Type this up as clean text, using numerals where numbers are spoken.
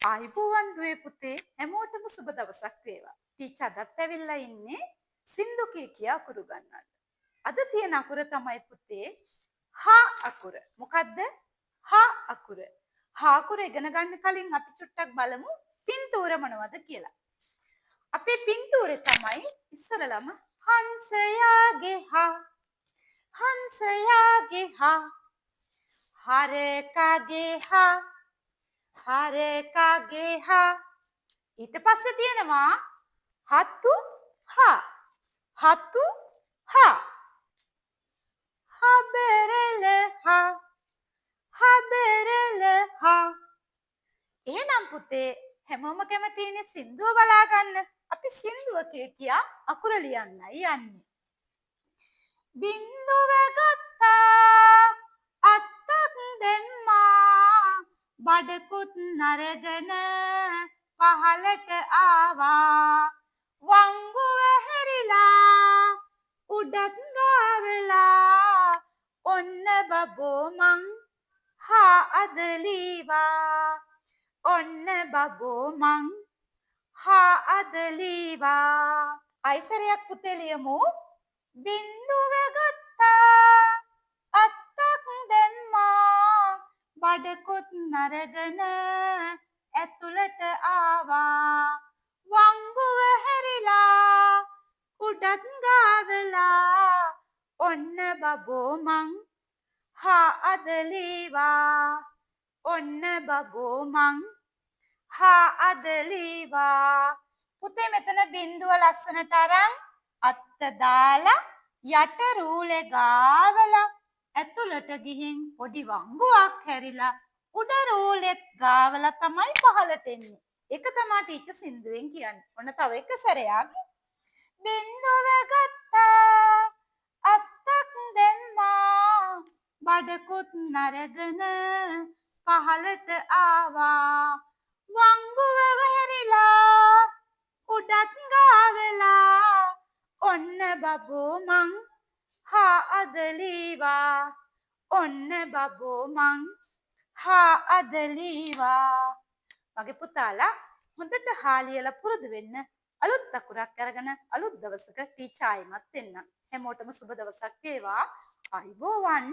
ආයුබෝවන් දුවේ පුතේ හැමෝටම සුබ දවසක් වේවා. ටීචර් අදත් ඇවිල්ලා ඉන්නේ සින්දු කියා අකුරු ගන්නන්න. අද තියෙන අකුර තමයි පුතේ හා අකුර. මොකද්ද? හා අකුර. හා අකුර ඉගෙන ගන්න කලින් අපි චුට්ටක් බලමු පින්තූර මොනවද කියලා. අපේ පින්තූරේ තමයි ඉස්සරලම හංසයාගේ හා හංසයාගේ හා හරකගේ හා හරකගේ හා ඊට පස්සේ තියෙනවා හතු හා හතු හා හබරල හා හබරල හා එහෙනම් පුතේ හැමෝම කැමතිනේ සින්දුව බලා ගන්න. අපි සින්දුව කියා අකුර ලියන්නයි යන්නේ. බින්දුව ගත්තා අත්තක් දෙම්මා බඩකුත් නරගෙන පහලට ආවා වංගුව හැරිලා උඩත් ගාවලා ඔන්න බබෝ මං හා අදලීවා ඔන්න බබෝ මං හා අදලීවා අයිසරයක් පුතේ ලියමු බින්දුව ගත්තා අත්තක් දැම්මා බඩකුත් නරගෙන ඇතුළට ආවා වංගුව හැරිලා උඩත් ගාවලා ඔන්න බබෝ මං හා අදලීවා ඔන්න බබෝ මං හා අදලීවා පුතේ මෙතන බින්දුව ලස්සනට අරන් අත්ත දාලා යට රූලේ ගාවලා ඇතුළට ගිහින් පොඩි වංගුවක් හැරිලා උඩ රූලෙත් ගාවලා තමයි පහළට එන්නේ. ඒක තමයි ටීචර් සින්දුවෙන් කියන්නේ. ඔන්න තව එක සැරයක්. බින්දුව ගත්තා අත්තක් දැම්මා බඩකුත් නරගෙන පහළට ආවා වංගුව හැරිලා උඩත් ගාවලා ඔන්න බබෝ මං හා අදලීවා ඔන්න බබෝ මං හා අදලීවා මගේ පුතාලා හොඳට හා ලියලා පුරුදු වෙන්න අලුත් අකුරක් අරගෙන අලුත් දවසක ටීචර් ආයිමත් එන්න හැමෝටම සුබ දවසක් වේවා අයිබෝවන්